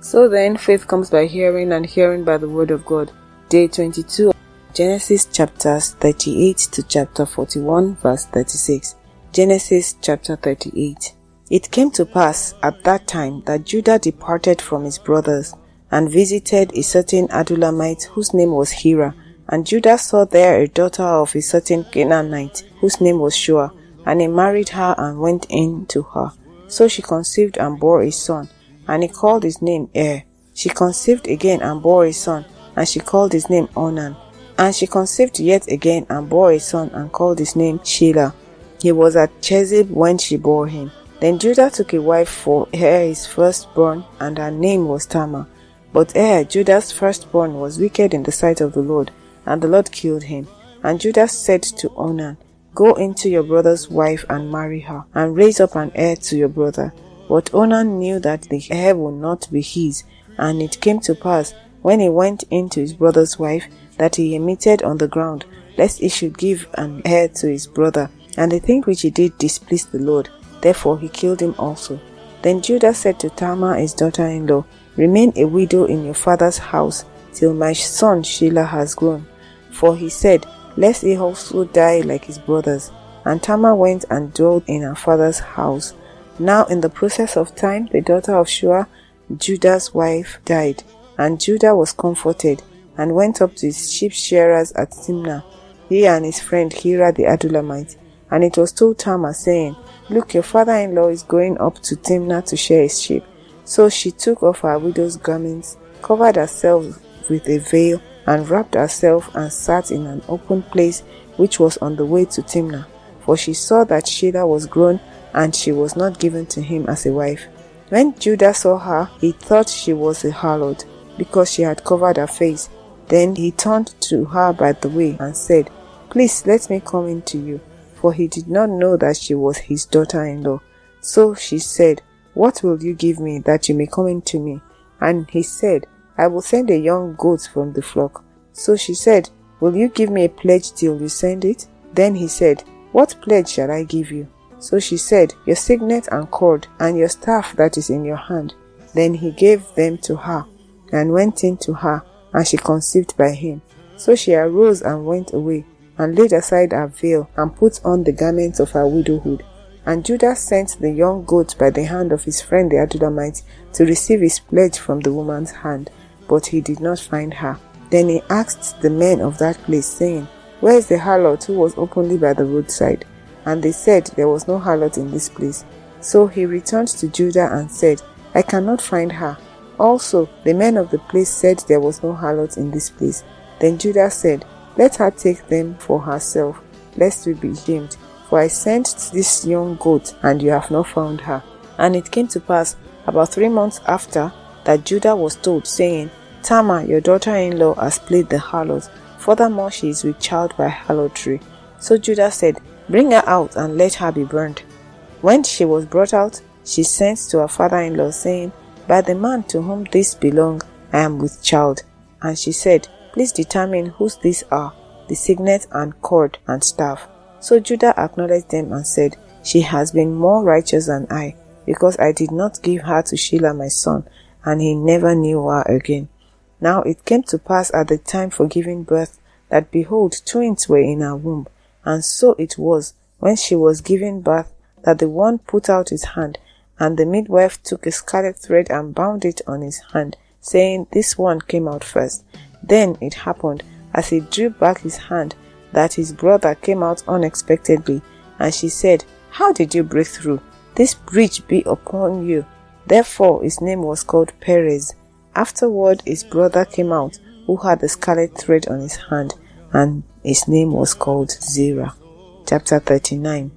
So then, faith comes by hearing, and hearing by the word of God. Day 22, Genesis chapters 38 to chapter 41, verse 36. Genesis chapter 38. It came to pass at that time that Judah departed from his brothers, and visited a certain Adullamite whose name was Hira. And Judah saw there a daughter of a certain Canaanite whose name was Shua, and he married her and went in to her. So she conceived and bore a son, and he called his name Er. She conceived again and bore a son, and she called his name Onan. And she conceived yet again and bore a son, and called his name Shelah. He was at Chezib when she bore him. Then Judah took a wife for Er his firstborn, and her name was Tamar. But Er, Judah's firstborn, was wicked in the sight of the Lord, and the Lord killed him. And Judah said to Onan, Go into your brother's wife and marry her, and raise up an heir to your brother. But Onan knew that the heir would not be his, and it came to pass, when he went into his brother's wife, that he emitted on the ground, lest he should give an heir to his brother. And the thing which he did displeased the Lord, therefore he killed him also. Then Judah said to Tamar his daughter-in-law, Remain a widow in your father's house, till my son Shelah has grown. For he said, Lest he also die like his brothers. And Tamar went and dwelt in her father's house. Now in the process of time, the daughter of Shua, Judah's wife, died, and Judah was comforted, and went up to his sheep shearers at Timnah, he and his friend Hira the Adullamite. And it was told Tamar, saying, Look, your father-in-law is going up to Timnah to shear his sheep. So she took off her widow's garments, covered herself with a veil, and wrapped herself, and sat in an open place which was on the way to Timnah. For she saw that Shelah was grown, and she was not given to him as a wife. When Judah saw her, he thought she was a harlot, because she had covered her face. Then he turned to her by the way, and said, Please let me come in to you. For he did not know that she was his daughter-in-law. So she said, What will you give me, that you may come in to me? And he said, I will send a young goat from the flock. So she said, Will you give me a pledge till you send it? Then he said, What pledge shall I give you? So she said, Your signet and cord, and your staff that is in your hand. Then he gave them to her, and went in to her, and she conceived by him. So she arose and went away, and laid aside her veil, and put on the garments of her widowhood. And Judah sent the young goat by the hand of his friend the Adullamite to receive his pledge from the woman's hand, but he did not find her. Then he asked the men of that place, saying, Where is the harlot who was openly by the roadside? And they said, There was no harlot in this place. So he returned to Judah and said, I cannot find her. Also the men of the place said there was no harlot in this place. Then Judah said, Let her take them for herself, lest we be shamed. For I sent this young goat, and you have not found her. And it came to pass, about 3 months after, that Judah was told, saying, Tamar, your daughter-in-law, has played the harlot. Furthermore, she is with child by harlotry. So Judah said, Bring her out, and let her be burned. When she was brought out, she sent to her father-in-law, saying, By the man to whom this belong, I am with child. And she said, Please determine whose these are, the signet and cord and staff. So Judah acknowledged them and said, She has been more righteous than I, because I did not give her to Shelah my son, and he never knew her again. Now it came to pass at the time for giving birth, that behold, twins were in her womb. And so it was, when she was giving birth, that the one put out his hand, and the midwife took a scarlet thread and bound it on his hand, saying, This one came out first. Then it happened, as he drew back his hand, that his brother came out unexpectedly. And she said, How did you break through? This breach be upon you. Therefore his name was called Perez. Afterward his brother came out, who had the scarlet thread on his hand, and his name was called Zerah. Chapter 39.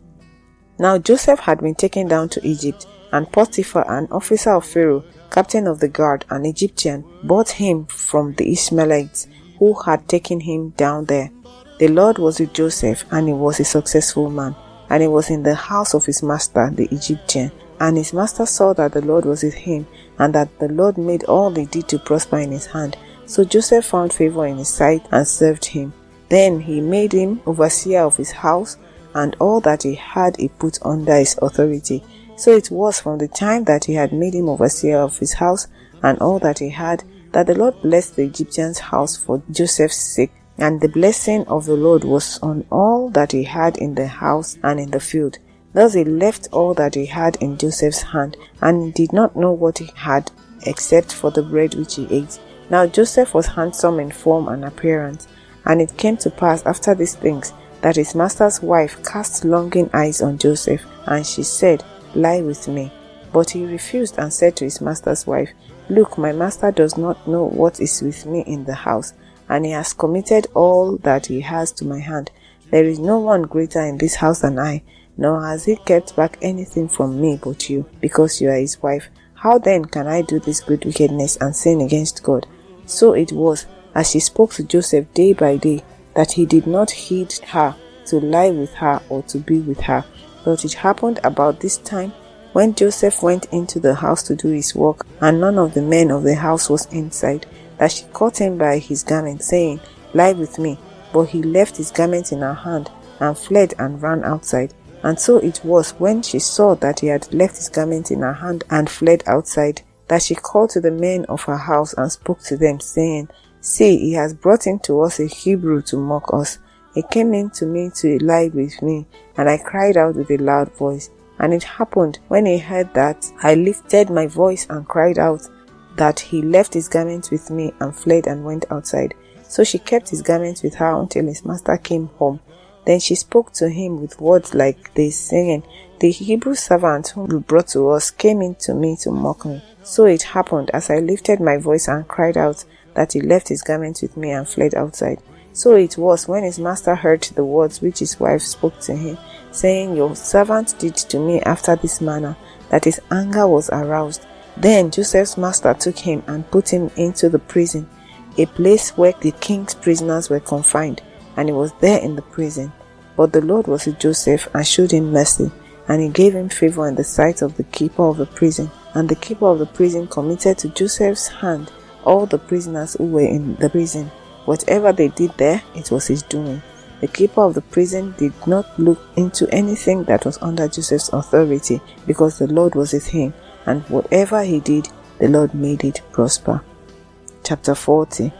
Now Joseph had been taken down to Egypt, and Potiphar, an officer of Pharaoh, captain of the guard, an Egyptian, bought him from the Ishmaelites, who had taken him down there. The Lord was with Joseph, and he was a successful man, and he was in the house of his master, the Egyptian. And his master saw that the Lord was with him, and that the Lord made all he did to prosper in his hand. So Joseph found favor in his sight, and served him. Then he made him overseer of his house, and all that he had he put under his authority. So it was from the time that he had made him overseer of his house and all that he had, that the Lord blessed the Egyptian's house for Joseph's sake. And the blessing of the Lord was on all that he had in the house and in the field. Thus he left all that he had in Joseph's hand, and he did not know what he had, except for the bread which he ate. Now Joseph was handsome in form and appearance. And it came to pass after these things, that his master's wife cast longing eyes on Joseph, and she said, Lie with me. But he refused and said to his master's wife, Look, my master does not know what is with me in the house, and he has committed all that he has to my hand. There is no one greater in this house than I, nor has he kept back anything from me but you, because you are his wife. How then can I do this great wickedness and sin against God? So it was, as she spoke to Joseph day by day, that he did not heed her to lie with her or to be with her. But it happened about this time, when Joseph went into the house to do his work, and none of the men of the house was inside, that she caught him by his garment, saying, Lie with me. But he left his garment in her hand, and fled and ran outside. And so it was, when she saw that he had left his garment in her hand and fled outside, that she called to the men of her house and spoke to them, saying, See, he has brought in to us a Hebrew to mock us. He came in to me to lie with me, and I cried out with a loud voice. And it happened, when he heard that, I lifted my voice and cried out, that he left his garment with me and fled and went outside. So she kept his garment with her until his master came home. Then she spoke to him with words like this, saying, The Hebrew servant whom you brought to us came in to me to mock me. So it happened, as I lifted my voice and cried out, that he left his garment with me and fled outside. So it was, when his master heard the words which his wife spoke to him, saying, Your servant did to me after this manner, that his anger was aroused. Then Joseph's master took him and put him into the prison, a place where the king's prisoners were confined, and he was there in the prison. But the Lord was with Joseph and showed him mercy, and he gave him favor in the sight of the keeper of the prison. And the keeper of the prison committed to Joseph's hand all the prisoners who were in the prison. Whatever they did there, it was his doing. The keeper of the prison did not look into anything that was under Joseph's authority, because the Lord was with him, and whatever he did, the Lord made it prosper. Chapter 40.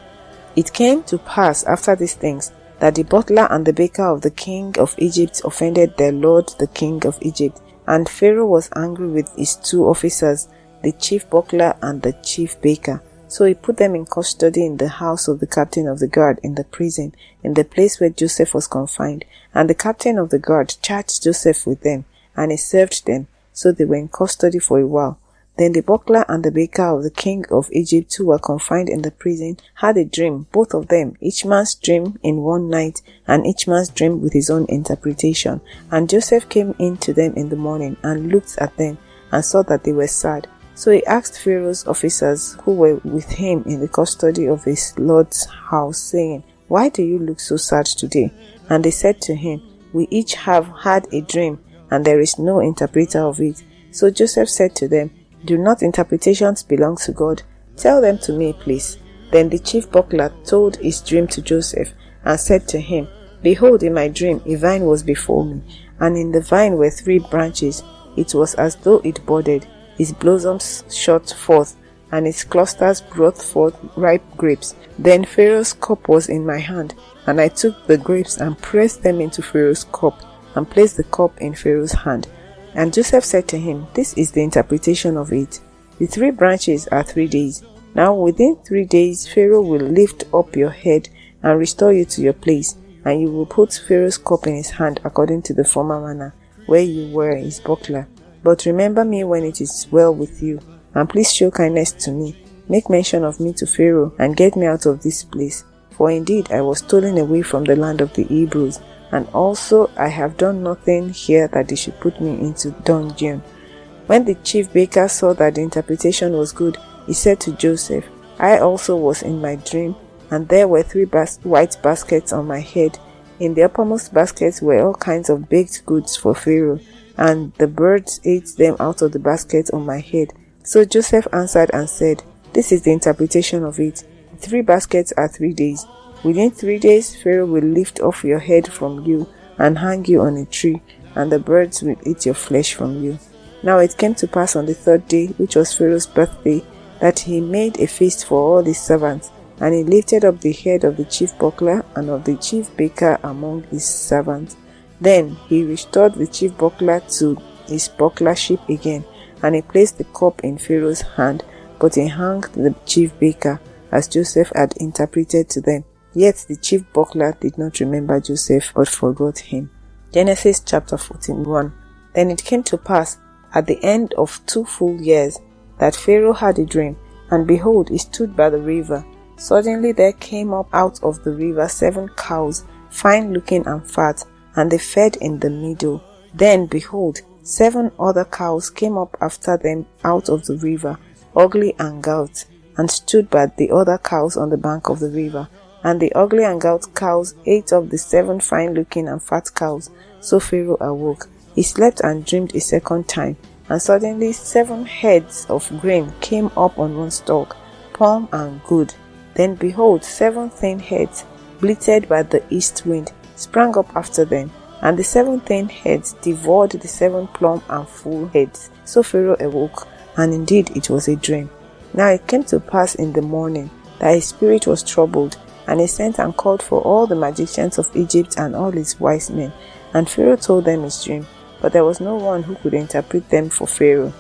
It came to pass after these things, that the butler and the baker of the king of Egypt offended their lord the king of Egypt. And Pharaoh was angry with his two officers, the chief butler and the chief baker. So he put them in custody in the house of the captain of the guard in the prison, in the place where Joseph was confined. And the captain of the guard charged Joseph with them, and he served them. So they were in custody for a while. Then the butler and the baker of the king of Egypt, who were confined in the prison, had a dream, both of them, each man's dream in one night, and each man's dream with his own interpretation. And Joseph came in to them in the morning, and looked at them, and saw that they were sad. So he asked Pharaoh's officers, who were with him in the custody of his lord's house, saying, Why do you look so sad today? And they said to him, We each have had a dream, and there is no interpreter of it. So Joseph said to them, Do not interpretations belong to God? Tell them to me, please. Then the chief butler told his dream to Joseph, and said to him, Behold, in my dream a vine was before me, and in the vine were 3 branches. It was as though it budded, its blossoms shot forth, and its clusters brought forth ripe grapes. Then Pharaoh's cup was in my hand, and I took the grapes and pressed them into Pharaoh's cup, and placed the cup in Pharaoh's hand. And Joseph said to him, This is the interpretation of it. The 3 branches are 3 days. Now within 3 days Pharaoh will lift up your head and restore you to your place, and you will put Pharaoh's cup in his hand according to the former manner, where you were his buckler. But remember me when it is well with you, and please show kindness to me. Make mention of me to Pharaoh, and get me out of this place. For indeed I was stolen away from the land of the Hebrews, and also I have done nothing here that they should put me into dungeon. When the chief baker saw that the interpretation was good, he said to Joseph, I also was in my dream, and there were 3 white baskets on my head. In the uppermost baskets were all kinds of baked goods for Pharaoh, and the birds ate them out of the basket on my head. So Joseph answered and said, This is the interpretation of it. 3 baskets are 3 days. Within 3 days Pharaoh will lift off your head from you and hang you on a tree, and the birds will eat your flesh from you. Now it came to pass on the 3rd day, which was Pharaoh's birthday, that he made a feast for all his servants, and he lifted up the head of the chief buckler and of the chief baker among his servants. Then he restored the chief buckler to his bucklership again, and he placed the cup in Pharaoh's hand, but he hanged the chief baker, as Joseph had interpreted to them. Yet the chief buckler did not remember Joseph, but forgot him. Genesis chapter 41. Then it came to pass, at the end of 2 full years, that Pharaoh had a dream, and behold, he stood by the river. Suddenly there came up out of the river 7 cows, fine looking and fat, and they fed in the meadow. Then behold, 7 other cows came up after them out of the river, ugly and gaunt, and stood by the other cows on the bank of the river. And the ugly and gaunt cows ate up the 7 fine looking and fat cows. So Pharaoh awoke. He slept and dreamed a second time, and suddenly 7 heads of grain came up on one stalk, plump and good. Then behold, 7 thin heads, bleated by the east wind, sprang up after them, and the 7 thin heads devoured the 7 plump and full heads. So Pharaoh awoke, and indeed it was a dream. Now it came to pass in the morning that his spirit was troubled, and he sent and called for all the magicians of Egypt and all his wise men. And Pharaoh told them his dream, but there was no one who could interpret them for Pharaoh.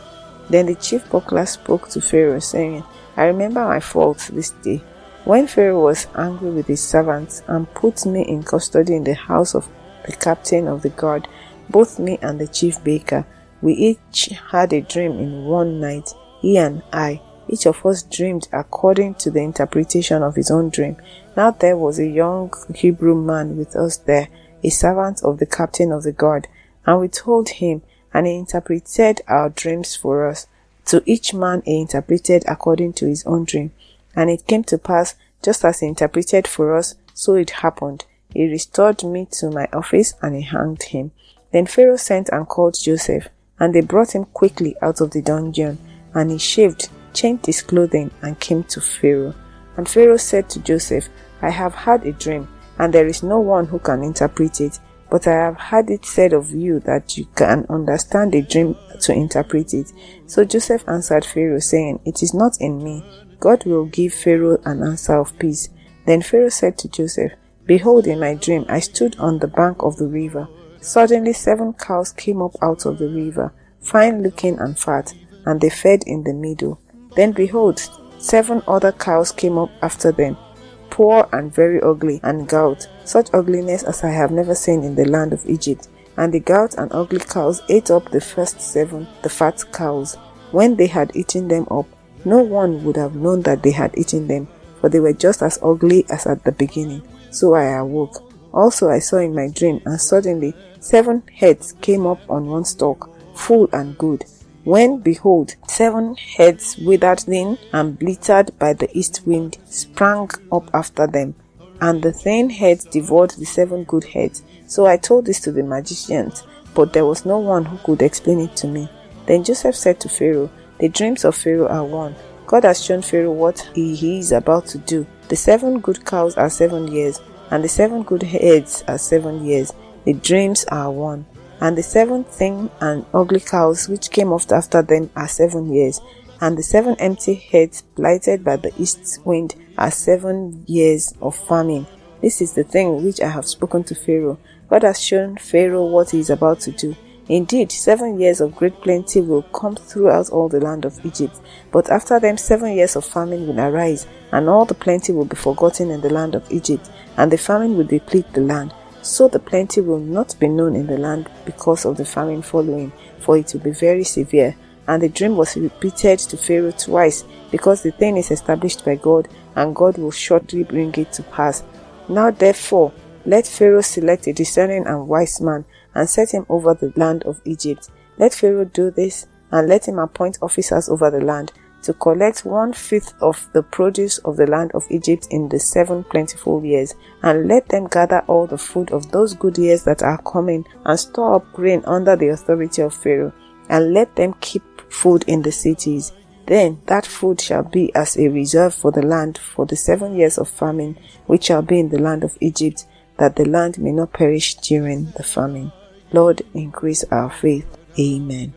Then the chief buckler spoke to Pharaoh, saying, I remember my fault this day, when Pharaoh was angry with his servants, and put me in custody in the house of the captain of the guard, both me and the chief baker. We each had a dream in one night, he and I. Each of us dreamed according to the interpretation of his own dream. Now there was a young Hebrew man with us there, a servant of the captain of the guard, and we told him, and he interpreted our dreams for us. To each man he interpreted according to his own dream. And it came to pass, just as he interpreted for us, so it happened. He restored me to my office, and he hanged him. Then Pharaoh sent and called Joseph, and they brought him quickly out of the dungeon, and he shaved, changed his clothing, and came to Pharaoh. And Pharaoh said to Joseph, I have had a dream, and there is no one who can interpret it, but I have had it said of you that you can understand a dream to interpret it. So Joseph answered Pharaoh, saying, It is not in me. God will give Pharaoh an answer of peace. Then Pharaoh said to Joseph, Behold, in my dream I stood on the bank of the river. Suddenly 7 cows came up out of the river, fine looking and fat, and they fed in the meadow. Then behold, 7 other cows came up after them, poor and very ugly and gaunt, such ugliness as I have never seen in the land of Egypt. And the gaunt and ugly cows ate up the first 7, the fat cows. When they had eaten them up, no one would have known that they had eaten them, for they were just as ugly as at the beginning. So I awoke. Also I saw in my dream, and suddenly 7 heads came up on one stalk, full and good. When, behold, 7 heads withered thin and bleated by the east wind sprang up after them, and the thin heads devoured the 7 good heads. So I told this to the magicians, but there was no one who could explain it to me. Then Joseph said to Pharaoh, The dreams of Pharaoh are one. God has shown Pharaoh what he is about to do. The 7 good cows are 7 years, and the 7 good heads are 7 years. The dreams are one. And the 7 thin and ugly cows which came after them are 7 years, and the 7 empty heads blighted by the east wind are 7 years of famine. This is the thing which I have spoken to Pharaoh. God has shown Pharaoh what he is about to do. Indeed, 7 years of great plenty will come throughout all the land of Egypt, but after them 7 years of famine will arise, and all the plenty will be forgotten in the land of Egypt, and the famine will deplete the land. So the plenty will not be known in the land because of the famine following, for it will be very severe. And the dream was repeated to Pharaoh twice, because the thing is established by God, and God will shortly bring it to pass. Now therefore, let Pharaoh select a discerning and wise man, and set him over the land of Egypt. Let Pharaoh do this, and let him appoint officers over the land, to collect 1/5 of the produce of the land of Egypt in the 7 plentiful years, and let them gather all the food of those good years that are coming, and store up grain under the authority of Pharaoh, and let them keep food in the cities. Then that food shall be as a reserve for the land for the 7 years of famine, which shall be in the land of Egypt, that the land may not perish during the famine. Lord, increase our faith. Amen.